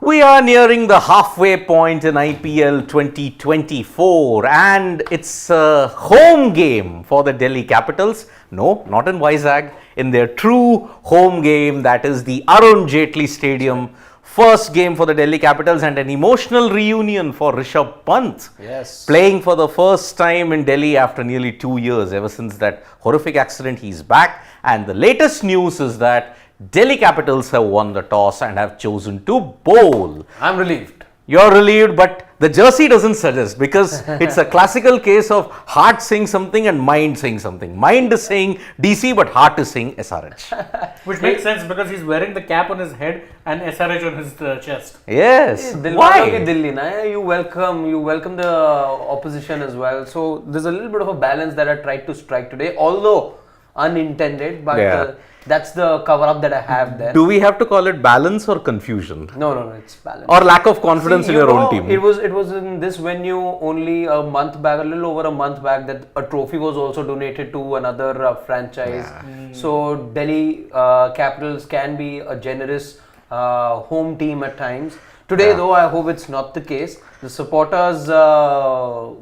We are nearing the halfway point in IPL 2024 and it's a home game for the Delhi Capitals. No, not in Vizag, in their true home game, that is the Arun Jaitley Stadium. First game for the Delhi Capitals and an emotional reunion for Rishabh Pant. Yes. Playing for the first time in Delhi after nearly 2 years. Ever since that horrific accident, he's back. And the latest news is that Delhi Capitals have won the toss and have chosen to bowl. I'm relieved. You're relieved, but the jersey doesn't suggest, because it's a classical case of heart saying something and mind saying something. Mind is saying DC, but heart is saying SRH. Which makes sense because he's wearing the cap on his head and SRH on his chest. Yes. Why? Delhi, na? You welcome the opposition as well. So there's a little bit of a balance that I tried to strike today, although unintended, but that's the cover up that I have there. Do we have to call it balance or confusion? No, it's balance. Or lack of confidence in your own team? It was in this venue only a month back, a little over a month back, that a trophy was also donated to another franchise. So Delhi Capitals can be a generous home team at times. Today though, I hope it's not the case. The supporters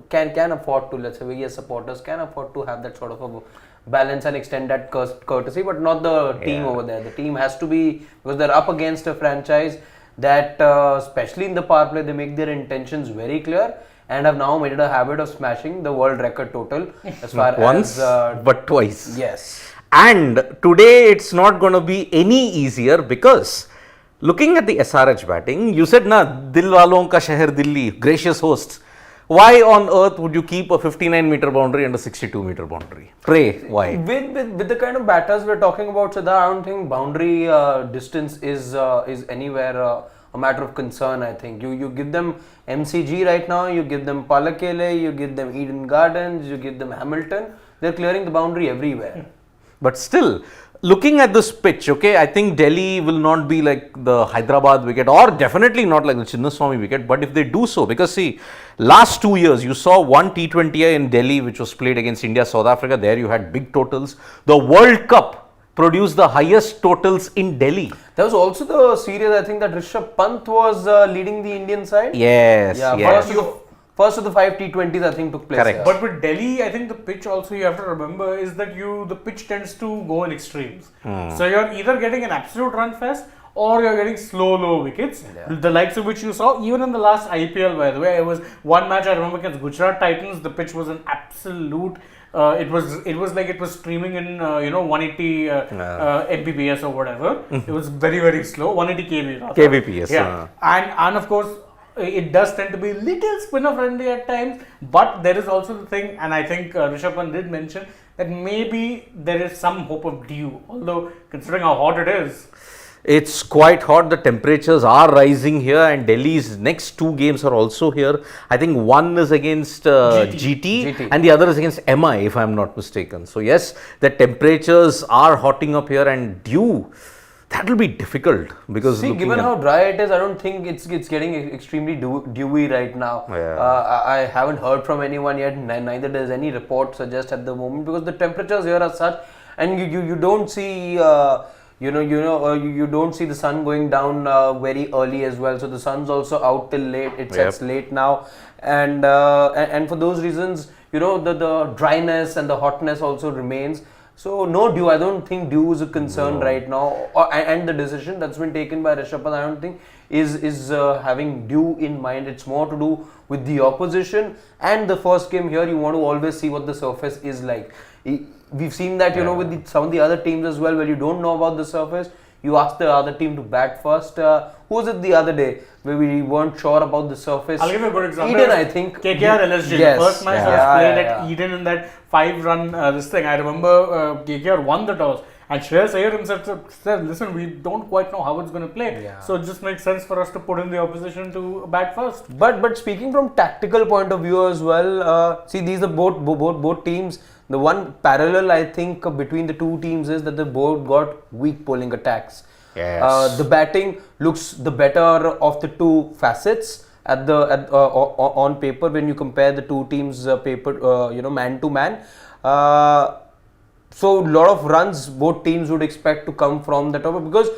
can afford to, let's say, we as supporters can afford to have that sort of a balance and extend that courtesy, but not the team over there. The team has to be, because they're up against a franchise that, especially in the power play, they make their intentions very clear and have now made it a habit of smashing the world record total as far Once, but twice. Yes. And today it's not going to be any easier, because looking at the SRH batting, you said, na, Dil walon ka shehar Delhi, gracious hosts. Why on earth would you keep a 59-meter boundary and a 62-meter boundary? Pray, why? With the kind of batters we're talking about, Siddha, I don't think boundary distance is anywhere a matter of concern. I think you give them MCG right now, you give them Palakele, you give them Eden Gardens, you give them Hamilton. They're clearing the boundary everywhere. But still, looking at this pitch, okay, I think Delhi will not be like the Hyderabad wicket, or definitely not like the Chinnaswamy wicket. But if they do so, because see, last 2 years, you saw one T20I in Delhi which was played against India, South Africa. There you had big totals. The World Cup produced the highest totals in Delhi. There was also the series, I think, that Rishabh Pant was leading the Indian side. Yes. First of the 5 T20s, I think, took place. Correct. But with Delhi, I think the pitch also you have to remember is that the pitch tends to go in extremes. So you're either getting an absolute run fest or you're getting slow, low wickets. The likes of which you saw even in the last IPL, by the way. It was one match I remember against Gujarat Titans. The pitch was an absolute. It was like it was streaming in 180 Mbps or whatever. It was very, very slow. 180 kb. Rather. kbps. Yeah. And of course, it does tend to be little spinner friendly at times, but there is also the thing, and I think Rishabh Pant did mention that maybe there is some hope of dew, although considering how hot it is. It's quite hot. The temperatures are rising here, and Delhi's next 2 games are also here. I think one is against GT and the other is against MI, if I'm not mistaken. So yes, the temperatures are hotting up here, and dew, that will be difficult, because given how dry it is, I don't think it's getting extremely dewy right now. I haven't heard from anyone yet. Neither does any report suggest at the moment, because the temperatures here are such, and you don't see you don't see the sun going down very early as well. So the sun's also out till late. It sets late now, and for those reasons, the dryness and the hotness also remains. So no dew. I don't think dew is a concern right now, and the decision that's been taken by Rishabh Pant, I don't think is having dew in mind. It's more to do with the opposition and the first game here. You want to always see what the surface is like. We've seen that with some of the other teams as well, where you don't know about the surface. You ask the other team to bat first. Who was it the other day where we weren't sure about the surface? I'll give you a good example. Eden, I think. KKR LSG. Yes. The first match was played at Eden in that 5-run this thing. I remember KKR won the toss. And Shreyas Iyer himself said, listen, we don't quite know how it's going to play. So it just makes sense for us to put in the opposition to bat first. But speaking from tactical point of view as well, see, these are both teams. The one parallel, I think, between the two teams is that they both got weak bowling attacks. Yes. The batting looks the better of the two facets on paper when you compare the two teams' man to man. So a lot of runs both teams would expect to come from the top, because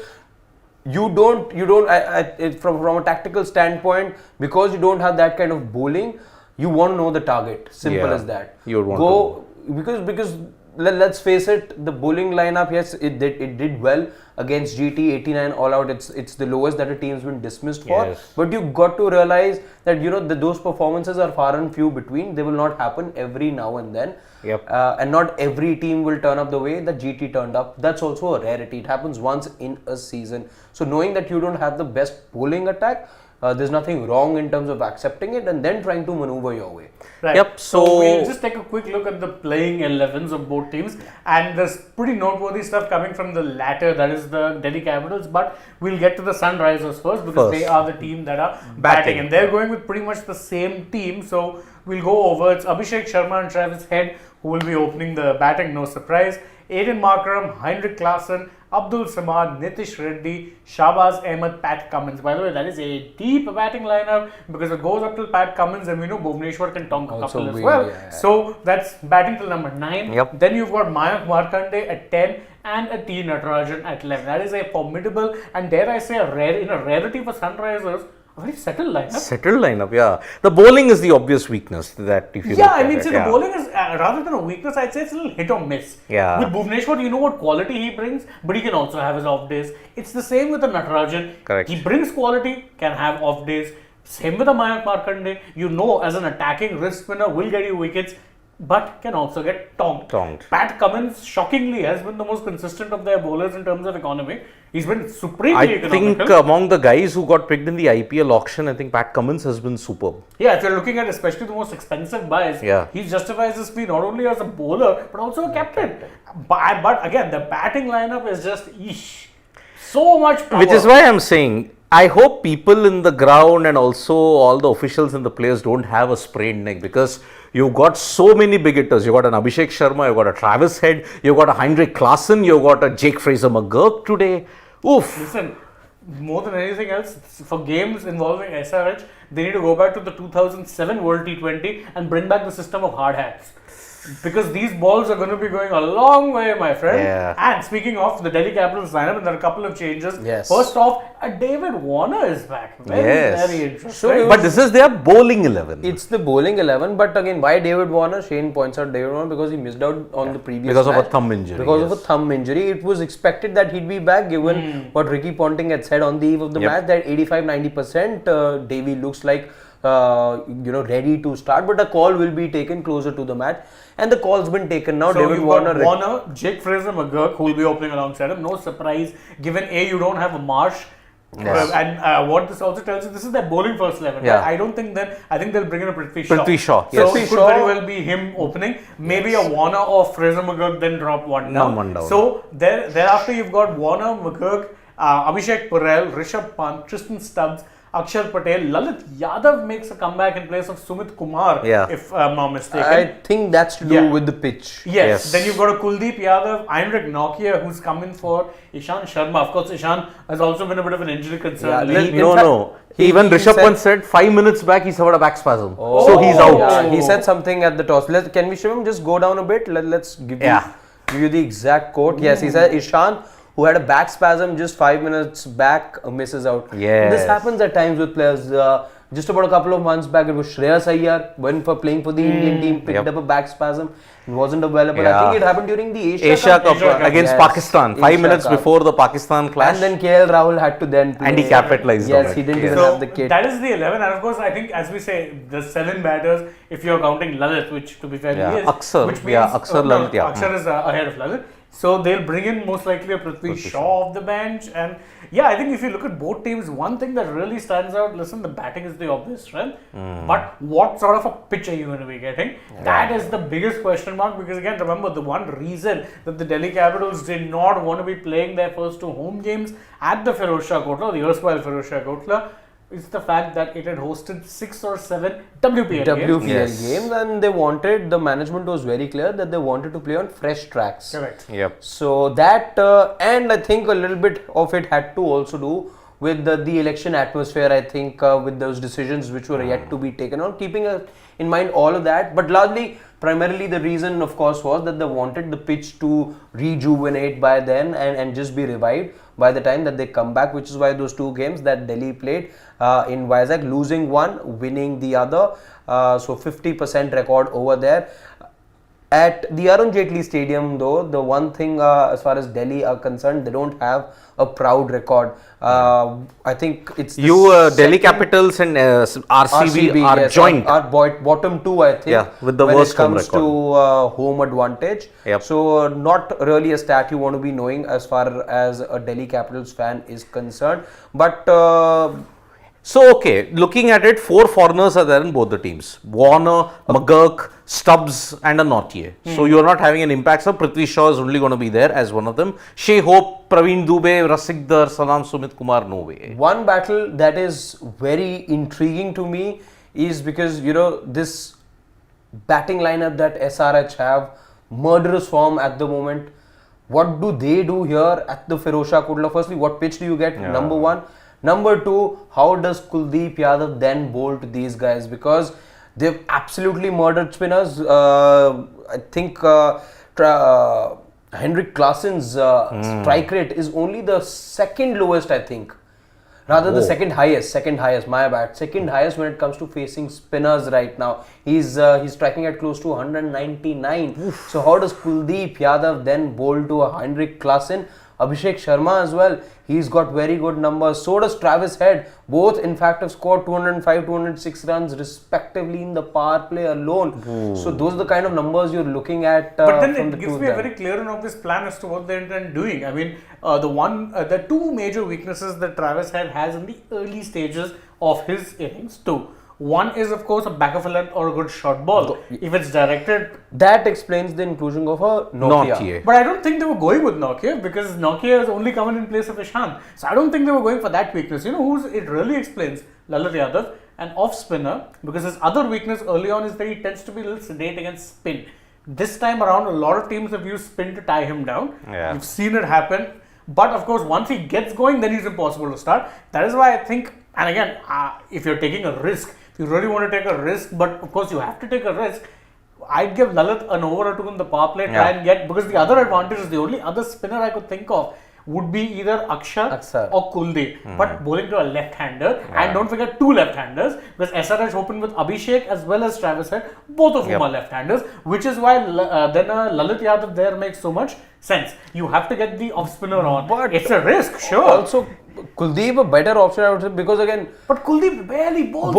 from a tactical standpoint, because you don't have that kind of bowling, you want to know the target. Simple as that. You would want because let's face it, the bowling lineup, yes, it did well against GT 89 all out. It's the lowest that a team's been dismissed for. Yes. But you've got to realize that those performances are far and few between. They will not happen every now and then. Yep. And not every team will turn up the way that GT turned up. That's also a rarity. It happens once in a season. So knowing that you don't have the best bowling attack, there's nothing wrong in terms of accepting it and then trying to maneuver your way. Right. Yep. So we'll just take a quick look at the playing 11s of both teams, and there's pretty noteworthy stuff coming from the latter, that is the Delhi Capitals. But we'll get to the Sunrisers first, because they are the team that are batting, and they're going with pretty much the same team. So we'll go over. It's Abhishek Sharma and Travis Head who will be opening the batting, no surprise. Aiden Markram, Heinrich Klaassen, Abdul Samad, Nitish Reddy, Shahbaz Ahmed, Pat Cummins. By the way, that is a deep batting lineup, because it goes up till Pat Cummins, and we know Bhuvneshwar can tonk a couple as well. Yeah. So that's batting till number 9. Yep. Then you've got Mayank Markande at 10 and a T Natarajan at 11. That is a formidable, and dare I say, a rarity for Sunrisers. A very settled lineup. Settled lineup, yeah. The bowling is the obvious weakness that if you Yeah, look I at mean, it, see, the bowling is rather than a weakness, I'd say it's a little hit or miss. Yeah. With Bhuvneshwar, you know what quality he brings, but he can also have his off days. It's the same with the Natarajan. Correct. He brings quality, can have off days. Same with the Mayank Markande. You know, as an attacking wrist spinner, will get you wickets, but can also get tonked. Pat Cummins, shockingly, has been the most consistent of their bowlers in terms of economy. He's been supremely economical. I think among the guys who got picked in the IPL auction, I think Pat Cummins has been superb. Yeah, if you're looking at especially the most expensive buys, Yeah. he justifies his fee not only as a bowler but also a captain. But again, the batting lineup is just so much power. Which is why I'm saying, I hope people in the ground and also all the officials and the players don't have a sprained neck, because you've got so many big hitters. You've got an Abhishek Sharma, you've got a Travis Head, you've got a Heinrich Klaassen, you've got a Jake Fraser McGurk today. Oof. Listen, more than anything else, for games involving SRH, they need to go back to the 2007 World T20 and bring back the system of hard hats. Because these balls are going to be going a long way, my friend. Yeah. And speaking of the Delhi Capitals lineup, and there are a couple of changes. Yes. First off, David Warner is back. Very interesting. So But this is their bowling 11. It's the bowling 11, but again, why David Warner? Shane points out David Warner because he missed out on the previous Because of match. a thumb injury. Because of a thumb injury. It was expected that he'd be back, given what Ricky Ponting had said on the eve of the match, that 85-90% Davey looks like ready to start, but a call will be taken closer to the match, and the call's been taken now. So David you've Warner, got Warner, Jake Fraser McGurk, who will be opening alongside him. No surprise, given you don't have a Marsh. Yes. And what this also tells you, this is their bowling first 11. Yeah. Right? I don't think that. I think they'll bring in a Prithvi Shaw. Prithvi Shaw, So yes. it could very well be him opening. Maybe a Warner or Fraser McGurk, then drop one down. One down. So thereafter you've got Warner, McGurk, Abhishek Purell, Rishabh Pant, Tristan Stubbs, Akshar Patel, Lalit Yadav makes a comeback in place of Sumit Kumar, if I'm not mistaken. I think that's to do with the pitch. Yes. Then you've got a Kuldeep Yadav, Heinrich Nokia, who's come in for Ishan Sharma. Of course, Ishan has also been a bit of an injury concern. Even Rishabh Pant said 5 minutes back he suffered a back spasm. So he's out. Yeah, he said something at the toss. Can we show him just go down a bit? Let's give you the exact quote. Yes, he said Ishan, who had a back spasm just 5 minutes back, misses out. Yes. This happens at times with players. Just about a couple of months back, it was Shreyas Iyer, went for playing for the Indian team, picked up a back spasm, wasn't available. I think it happened during the Asia Cup against Pakistan, 5 minutes before the Pakistan clash. And then KL Rahul had to then play. And he capitalized on it. Yes, he didn't even have the kit. That is the 11, and of course, I think, as we say, the 7 batters, if you're counting Lalit, which to be fair, he is. Aksar. Which means, Lalit. Aksar is ahead of Lalit. So they'll bring in most likely a Prithvi Shaw off the bench. And yeah, I think if you look at both teams, one thing that really stands out, listen, the batting is the obvious strength. But what sort of a pitch are you going to be getting? That is the biggest question mark, because again, remember, the one reason that the Delhi Capitals did not want to be playing their first 2 home games at the Firozshah Kotla, the erstwhile Firozshah Kotla, is the fact that it had hosted 6 or 7 WPL games, and the management was very clear that they wanted to play on fresh tracks. Correct. Yep. So that, and I think a little bit of it had to also do with the election atmosphere, I think, with those decisions which were yet to be taken on, keeping in mind all of that. But largely, primarily the reason, of course, was that they wanted the pitch to rejuvenate by then and just be revived by the time that they come back, which is why those 2 games that Delhi played in Vizag, losing one, winning the other, so 50% record over there. At the Arun Jaitley Stadium, though, the one thing as far as Delhi are concerned, they don't have a proud record. I think it's Delhi Capitals and RCB are yes, joint. Are bottom 2, I think. Yeah, with the when worst it comes home to home advantage. Yep. So not really a stat you want to be knowing as far as a Delhi Capitals fan is concerned. But so, okay, looking at it, 4 foreigners are there in both the teams. Warner, McGurk, Stubbs and a Nortje. So, you are not having an impact. So, Prithvi Shaw is only going to be there as one of them. Shea Hope, Praveen Dubey, Rasikdar, Salam Sumit Kumar, no way. one battle that is very intriguing to me is because, this batting lineup that SRH have, murderous form at the moment. What do they do here at the Firozshah Kotla? Firstly, what pitch do you get? Number 1. Number 2, how does Kuldeep Yadav then bowl to these guys? Because they've absolutely murdered spinners. I think Henrik Klaasen's strike rate is only the second lowest, I think. Rather the second highest, my bad. Second highest when it comes to facing spinners right now. He's striking at close to 199. So how does Kuldeep Yadav then bowl to a Henrik Klaasen? Abhishek Sharma as well, he's got very good numbers. So does Travis Head. Both in fact have scored 205, 206 runs respectively in the power play alone. So those are the kind of numbers you're looking at. But then it gives me a very clear and obvious plan as to what they intend doing. I mean, the 2 major weaknesses that Travis Head has in the early stages of his innings too. One is, of course, a back of a length or a good short ball. If it's directed, that explains the inclusion of a Nortje. But I don't think they were going with Nortje because Nortje has only come in place of Ishant. So I don't think they were going for that weakness. You know who's it really explains? Lalit Yadav, an off spinner, because his other weakness early on is that he tends to be a little sedate against spin. This time around, a lot of teams have used spin to tie him down. You've seen it happen. But of course, once he gets going, then he's impossible to start. That is why I think, and again, if you're taking a risk, if you really want to take a risk, but of course you have to take a risk, I'd give Lalit an over or 2 in the power play, try and get, because the other advantage is the only other spinner I could think of would be either Akshar or Kuldeep, but bowling to a left-hander, and don't forget 2 left-handers, because SRH opened with Abhishek as well as Travis Head, both of whom are left-handers, which is why then Lalit Yadav there makes so much sense. You have to get the off-spinner on, but it's a risk, sure. Also, Kuldeep a better option, I would say, because again, but Kuldeep barely bowls.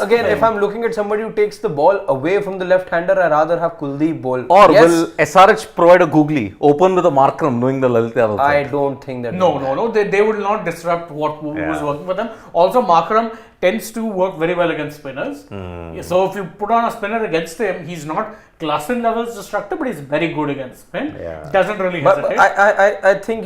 Again, if I'm looking at somebody who takes the ball away from the left-hander, I rather have Kuldeep bowl. Or will SRH provide a googly, open with a Markram, knowing the Lalit Yadav? I don't think that. No. They will not disrupt what was working for them. Also, Markram tends to work very well against spinners. So if you put on a spinner against him, he's not Klaasen levels destructive, but he's very good against spin. Doesn't really hesitate. But I think,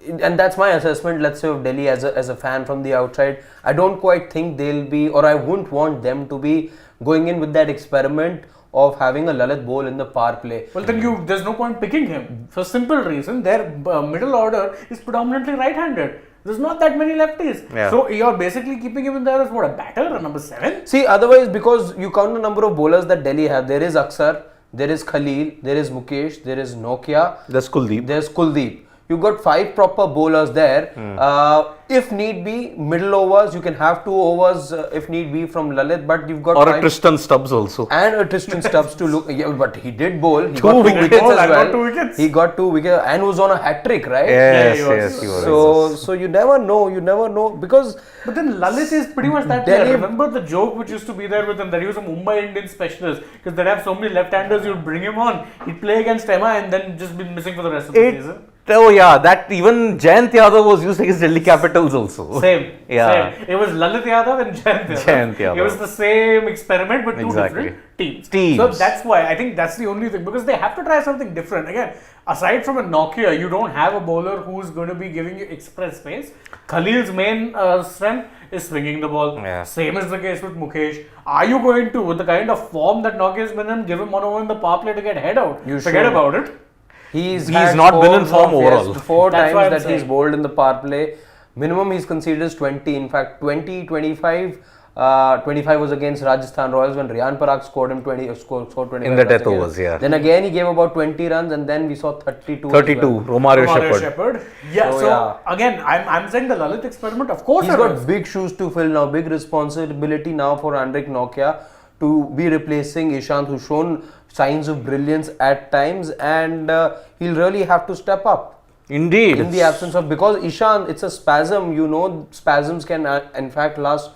and that's my assessment, let's say, of Delhi as a fan from the outside. I don't quite think they'll be, or I wouldn't want them to be going in with that experiment of having a Lalit bowl in the power play. Well, then there's no point picking him. For simple reason, their middle order is predominantly right-handed. There's not that many lefties. So you're basically keeping him in there as what, a batter, a number 7? See, otherwise, because you count the number of bowlers that Delhi have, there is Akshar, there is Khalil, there is Mukesh, there is Nokia, there's Kuldeep. You've got 5 proper bowlers there. If need be, middle overs, you can have 2 overs if need be from Lalit, but you've got a Tristan Stubbs also. And a Tristan Stubbs to look, but he did bowl. He 2 got 2 wickets wickets as well. 2 wickets. He got 2 wickets and was on a hat-trick, right? Yes, he was. So you never know because... But then Lalit is pretty much that player. Remember the joke which used to be there with him, that he was a Mumbai Indian specialist, because they'd have so many left-handers, you'd bring him on, he'd play against Emma and then just be missing for the rest of the season. Oh yeah, that even Jayant Yadav was used against Delhi Capitals also. Same. It was Lalit Yadav and Jayant Yadav. It was the same experiment but 2 different teams. So that's why I think that's the only thing, because they have to try something different. Again, aside from a Nokia, you don't have a bowler who's going to be giving you express pace. Khalil's main strength is swinging the ball. Same is the case with Mukesh. Are you going to, with the kind of form that Nokia has been in, give him 1 over in the power play to get head out? Forget about it. He's not been in form overall. 4 times that he's bowled in the power play. Minimum he's conceded is 20. In fact, 20, 25 25 was against Rajasthan Royals when Riyan Parag scored 25 In the runs death again. overs, yeah. Then again he gave about 20 runs, and then we saw 32. 32, as well. Romario Shepherd. Yeah, So, so yeah. again, I'm saying the Lalit experiment, of course, He's it got is. big shoes to fill now, big responsibility now for Andrik Nokia to be replacing Ishant, who's shown signs of brilliance at times, and he'll really have to step up. Indeed. In the absence of, because Ishant, it's a spasm, spasms can in fact last,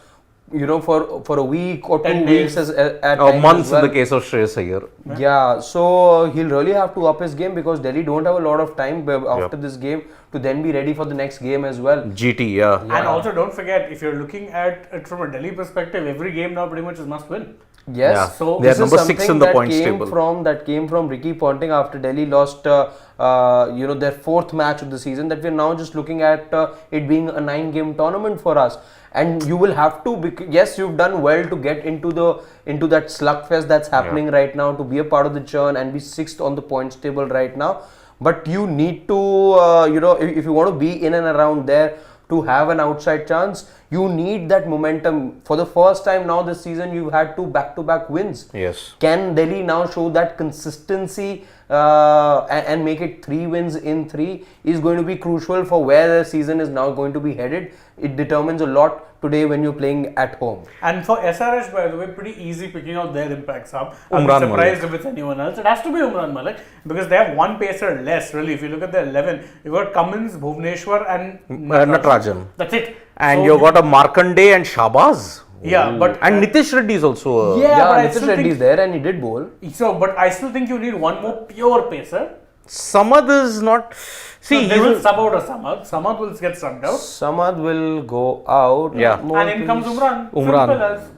for a week or 10 2 days. weeks at Or times months as well. in the case of Shreyas Iyer. Yeah, so he'll really have to up his game because Delhi don't have a lot of time after this game to then be ready for the next game as well. GT, yeah. And also, don't forget, if you're looking at it from a Delhi perspective, every game now pretty much is must win. Yes, Yeah. So They are this is number 6 in something the that points came table. That came from Ricky Ponting after Delhi lost, their 4th match of the season. That we're now just looking at it being a 9-game tournament for us, and you will have to. Yes, you've done well to get into that slugfest that's happening right now, to be a part of the churn and be 6th on the points table right now. But you need to, if you want to be in and around there, to have an outside chance, you need that momentum. For the first time now this season, you've had 2 back-to-back wins. Yes. Can Delhi now show that consistency and make it 3 wins in 3 is going to be crucial for where the season is now going to be headed. It determines a lot today when you're playing at home. And for SRH, by the way, pretty easy picking out their impacts up. I'm Umran surprised if it's anyone else. It has to be Umran Malik because they have one pacer less, really. If you look at the 11, you've got Cummins, Bhuvneshwar, and Natarajan. That's it. And So you've got a Markande and Shabaz. Yeah, but And Nitish Reddy is also a... Yeah, but I Nitish still Reddy is think there and he did bowl. so. But I still think you need one more pure pacer. Samad is not... See, They he will will... sub out a Samad. Samad will get subbed out, Samad will go out. Yeah. More and in comes please. Umran. Umran. Simple as.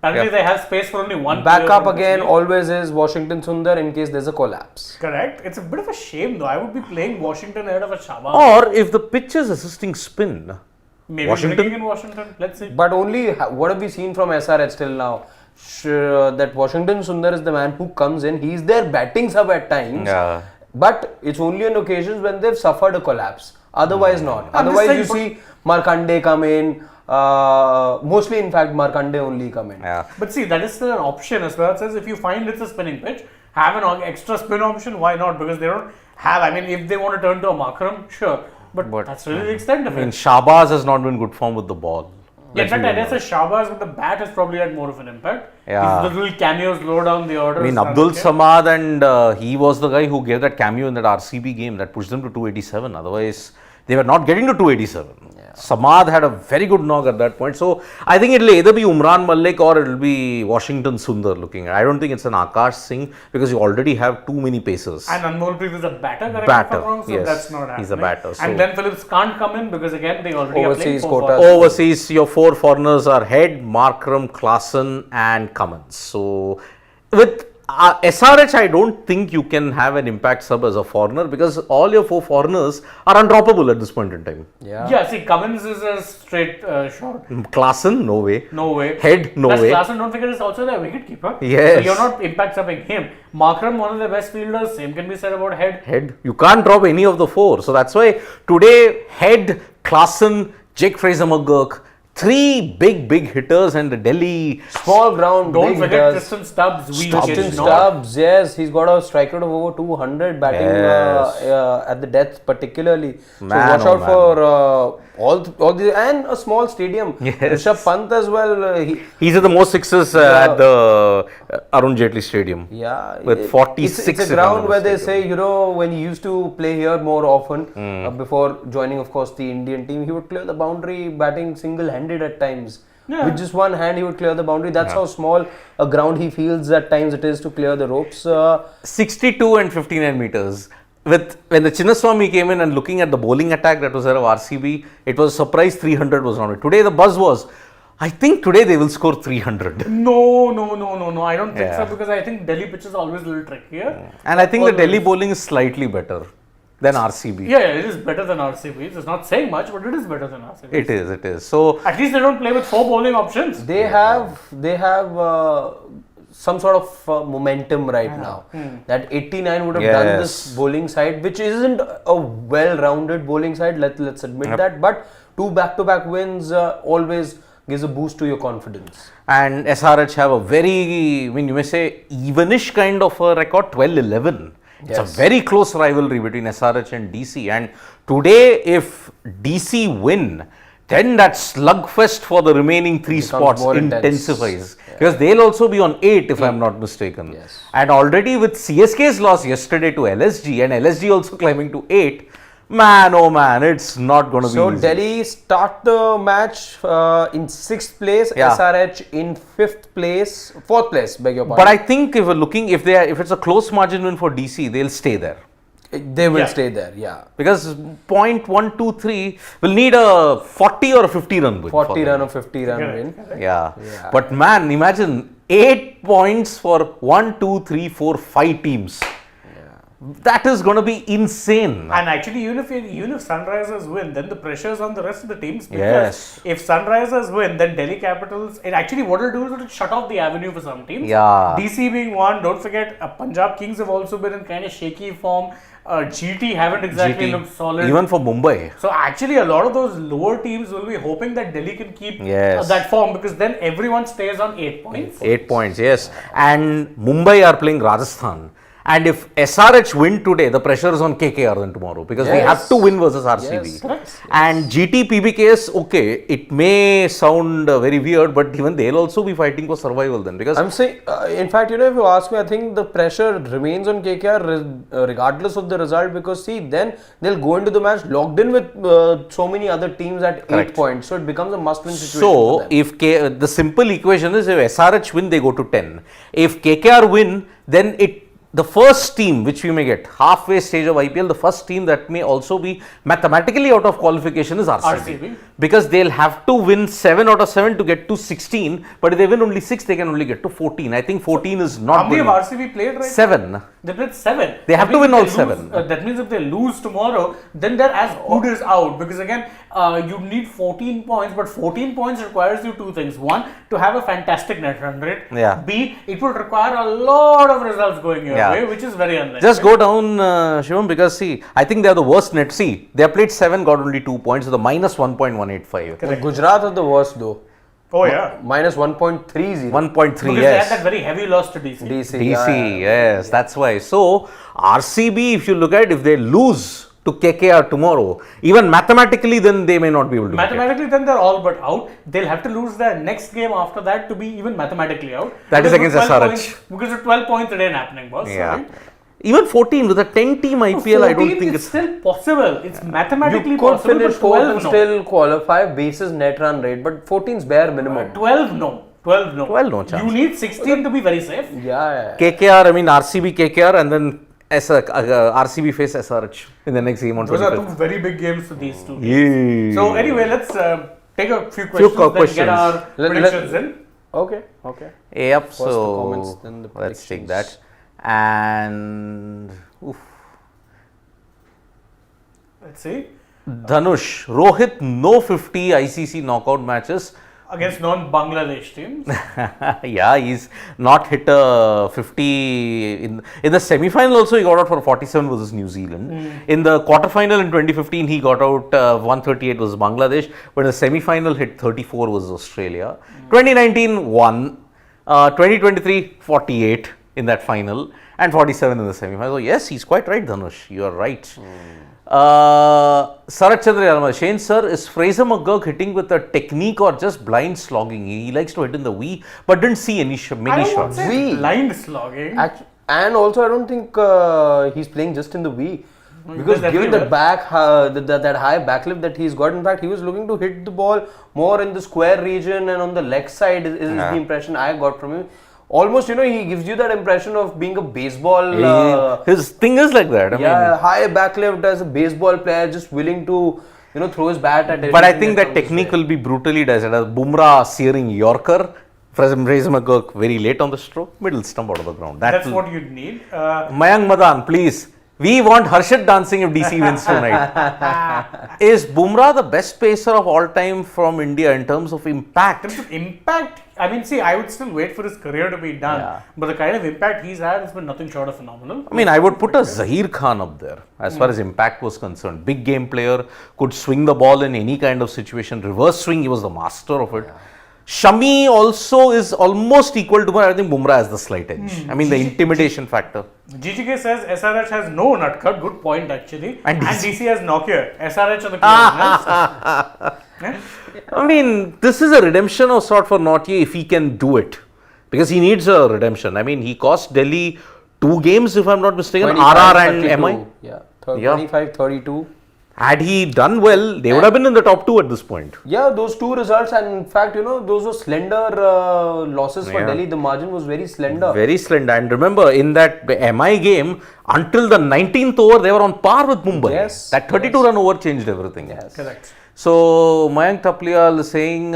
Apparently, they have space for only one. Backup player in this again game. always is Washington Sundar in case there's a collapse. Correct. It's a bit of a shame though. I would be playing Washington ahead of a Shabazz. Or if the pitch is assisting spin, Maybe Washington? bringing in Washington. Let's see. But only what have we seen from SRH till now? That Washington Sundar is the man who comes in. He's their batting sub at times. Yeah. But it's only on occasions when they've suffered a collapse. Otherwise not. I'm just Otherwise you saying, see Markande come in. Mostly in fact Markande only come in. yeah. But see, that is still an option as well. It says if you find it's a spinning pitch, have an extra spin option. Why not? Because they don't have. I mean, if they want to turn to a Markram, sure. But that's really the extent of I mean, it. Shabaz has not been good form with the ball. In fact, I guess a Shabazz with the bat has probably had more of an impact. Yeah. His little cameos low down the order. I mean, Abdul Samad, and he was the guy who gave that cameo in that RCB game that pushed them to 287. Otherwise, they were not getting to 287. Samad had a very good knock at that point. So, I think it will either be Umran Malik or it will be Washington Sundar looking at. I don't think it's an Akash Singh because you already have too many pacers. And Anmolpreet is a batter, correct? Batter, If I'm wrong, so yes. that's not happening. He's a batter, so- And then Phillips can't come in because again they already are playing Overseas 4 quota. for- Overseas, your 4 foreigners are Head, Markram, Klaassen and Cummins. So, with SRH, I don't think you can have an impact sub as a foreigner because all your 4 foreigners are undroppable at this point in time. Yeah, see, Cummins is a straight shot. Klaassen, no way. No way. Head, no Plus, way. Klaassen, don't forget, is also their wicket keeper. Yes. So you're not impact subbing him. Markram, one of the best fielders. Same can be said about Head. Head, you can't drop any of the 4. So, that's why today, Head, Klaassen, Jake Fraser-McGurk, 3 big hitters and the Delhi... Small ground, Don't big forget hitters. Tristan Stubbs. Tristan Stubbs, yes, he's got a strike rate of over 200 batting Yes. at the death particularly. Man, so watch oh out man. for all the and a small stadium. Yes. Rishabh Pant as well. He's at the most sixes at the Arun Jaitley Stadium. Yeah, With 46 It's if a I'm ground not where they mistaken. say, when he used to play here more often before joining, of course, the Indian team, he would clear the boundary batting single-handed at times. Yeah. With just one hand, he would clear the boundary. That's how small a ground he feels at times it is to clear the ropes. 62 and 59 meters. When the Chinnaswamy came in and looking at the bowling attack that was there of RCB, it was a surprise 300 was on it. Today the buzz was, I think today they will score 300. No. I don't think Yeah. so because I think Delhi pitches are always a little trickier. And I think the Delhi bowling is slightly better than RCB. Yeah, it is better than RCB. It's not saying much, but it is better than RCB. It is. So, At least they don't play with 4 bowling options. They have some sort of momentum right now. That 89 would have done this Yes. bowling side, which isn't a well-rounded bowling side. Let's admit that. But 2 back-to-back wins always gives a boost to your confidence. And SRH have a very, I mean, you may say, evenish kind of a record, 12-11. It's a Yes. very close rivalry between SRH and DC. And today, if DC win, then that slugfest for the remaining three spots more intense. intensifies. Because they'll also be on 8, if I'm not mistaken. Yes. And already with CSK's loss yesterday to LSG, and LSG also climbing to 8, man, oh man, it's not going to be So easy. Delhi start the match in 6th place, Yeah. SRH in 4th place, beg your pardon. But I think if we're looking, if it's a close margin win for DC, they'll stay there. They will Yeah. stay there, yeah. Because point 1, 2, 3 will need a 40 or a 50 run win. 40 for run them. or 50 run Correct, win. correct. Yeah. Yeah. But man, imagine 8 points for 1, 2, 3, 4, 5 teams. That is going to be insane. And actually, even if Sunrisers win, then the pressure is on the rest of the teams. Because Yes. if Sunrisers win, then Delhi Capitals, it actually what it'll do is it'll shut off the avenue for some teams. Yeah. DC being one, don't forget, Punjab Kings have also been in kind of shaky form. GT haven't exactly GT, looked solid. even for Mumbai. So actually, a lot of those lower teams will be hoping that Delhi can keep Yes. that form, because then everyone stays on 8 points. 8 points, yes. And Mumbai are playing Rajasthan. And if SRH win today, the pressure is on KKR then tomorrow, because we Yes. have to win versus RCB. Yes. Correct. And GT PBKS, okay, it may sound very weird, but even they'll also be fighting for survival then, because I'm saying, in fact, if you ask me, I think the pressure remains on KKR regardless of the result, because see, then they'll go into the match locked in with so many other teams at 8 Correct. points. So it becomes a must-win situation so for them. if the simple equation is if SRH win, they go to 10. If KKR win, then the first team which we may get halfway stage of IPL, the first team that may also be mathematically out of qualification is RCB. Because they'll have to win 7 out of 7 to get to 16, but if they win only 6, they can only get to 14. I think 14 is How not many good. have RCB played right 7. now? They played 7. They have That to means win if all they 7. lose- that means if they lose tomorrow, then they're as good as out. Because again, you need 14 points, but 14 points requires you two things. One, to have a fantastic net run rate. Yeah. B, it will require a lot of results going your Yeah. way, which is very unlikely. Just go down, Shivam, because see, I think they are the worst net. See, they have played 7, got only 2 points, so the minus 1.185. Gujarat are the worst though. Oh yeah. Minus 1.30. 1.3, Because yes. they had that very heavy loss to DC. DC. DC, yes, that's why. So, RCB, if you look at, if they lose to KKR tomorrow, even mathematically, then they may not be able to. make it. Mathematically, then they're all but out. They'll have to lose their next game after that to be even mathematically out. That is Because against with 12 SRH. points- Because of 12 points, it ain't happening, boss. Yeah. Sorry. Even 14 with a 10-team IPL, I don't 14 think is it's. still possible. It's mathematically You could possible. finish but 4th 12 and no. still qualify basis net run rate, but 14 is bare minimum. 12 no. 12 no. 12 no chance. You need 16 to be very safe. Yeah. KKR, I mean RCB, KKR, and then RCB face SRH in the next game on Those are 25th. two very big games for these two. Yeah. So anyway, let's take a few questions, then questions. get our Let- predictions in. Okay. Okay. Yep, First the comments, so then the let's take predictions. that. And oof. Let's see. Dhanush, Rohit, no 50 ICC knockout matches. Against non-Bangladesh teams. Yeah, he's not hit a 50 in the semi-final. Also, he got out for 47 versus New Zealand. In the quarter-final in 2015, he got out 138 versus Bangladesh. But in the semi-final, hit 34 versus Australia. 2019 won. 2023 48 in that final and 47 in the semi-final. So yes, he's quite right, Dhanush. You are right. Sarat Chandra Yalama, Shane sir, is Fraser McGurk hitting with a technique or just blind slogging? He likes to hit in the V, but didn't see any I many don't shots. say We- blind slogging. And also, I don't think he's playing just in the V. Because plays given the everywhere. back, that high backlip that he's got, in fact, he was looking to hit the ball more in the square region and on the leg side is the impression I got from him. Almost, he gives you that impression of being a baseball. His thing is like that. I mean, High backlift as a baseball player, just willing to, throw his bat at but I everything think that comes his technique way. will be brutally dissected. As Bumrah searing Yorker, Fraser McGurk very late on the stroke, middle stump out of the ground. That's what you'd need. Mayank Madan, please. We want Harshit dancing if DC wins tonight. Is Bumrah the best pacer of all time from India in terms of In impact? terms of impact, I mean, see, I would still wait for his career to be done. Yeah. But the kind of impact he's had has been nothing short of phenomenal. I mean, I would put a Zahir Khan up there as far as impact was concerned. Big game player, could swing the ball in any kind of situation. Reverse swing, he was the master of it. Shami also is almost equal to, I think Bumrah has the slight edge. I mean, the intimidation factor. GTK says SRH has no nutcut. Good point, actually. And And DC has Nokia. SRH are the clearness. I mean, this is a redemption of sort for Nortje if he can do it. Because he needs a redemption. I mean, he cost Delhi 2 games, if I'm not mistaken, 25, RR and 32. MI. Yeah, Yeah. 25, 32. Had he done well, they would have been in the top 2 at this point. Yeah, those 2 results, and in fact, those were slender losses for Yeah. Delhi. The margin was very slender. Very slender. And remember, in that MI game, until the 19th over, they were on par with Mumbai. Yes, That 32-run over changed everything. Yes. Correct. So, Mayank Taplial is saying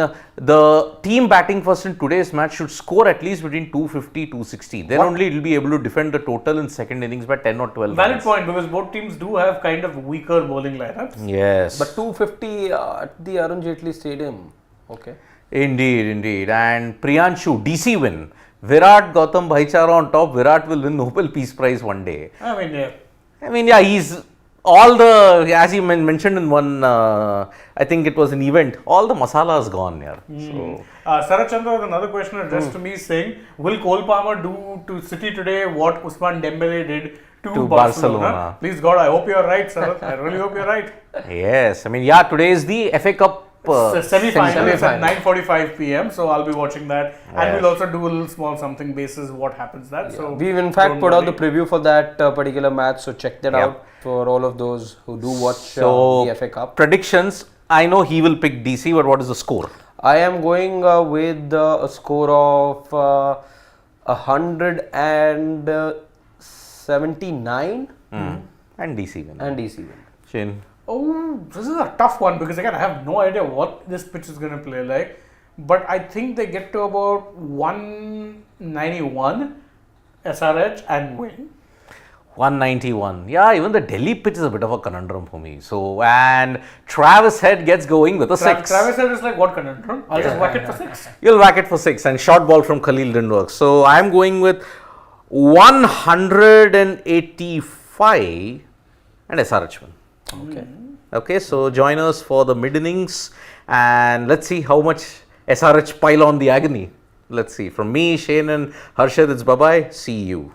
the team batting first in today's match should score at least between 250 260. Then only it will be able to defend the total in second innings by 10 or 12 Valid runs. point, because both teams do have kind of weaker bowling lineups. Yes. But 250 at the Arun Jaitley Stadium. Okay. Indeed, indeed. And Priyanshu, DC win. Virat, Gautam Bhaichara on top. Virat will win Nobel Peace Prize one day. I mean, yeah. Yeah, he's all the, as he mentioned in one, I think it was an event, all the masala is gone here. So, Sarat Chandra has another question addressed to me saying, will Cole Palmer do to City today what Usman Dembele did to Barcelona? Please God, I hope you are right, Sarat. I really hope you are right. yes, I mean, yeah, today is the FA Cup Semi-final. It's at semi-final. 9:45 p.m. So I'll be watching that, and Yes. we'll also do a little small something basis what happens that. So We've in fact don't put out the worry. preview for that particular match, so check that Yeah. out for all of those who do watch So, the FA Cup. predictions, I know he will pick DC, but what is the score? I am going with a score of 179 And DC win. and DC win. Shane. Oh, this is a tough one because again I have no idea what this pitch is going to play like, but I think they get to about 191 SRH and win. 191. Yeah, even the Delhi pitch is a bit of a conundrum for me. So, and Travis Head gets going with a 6. Travis said it's like what conundrum? I'll just whack it for 6. You'll whack it for 6, and short ball from Khalil didn't work. So, I'm going with 185 and SRH win. Okay. Okay, so join us for the mid innings and let's see how much SRH pile on the agony. Let's see. From me, Shane and Harshad, it's bye-bye. See you.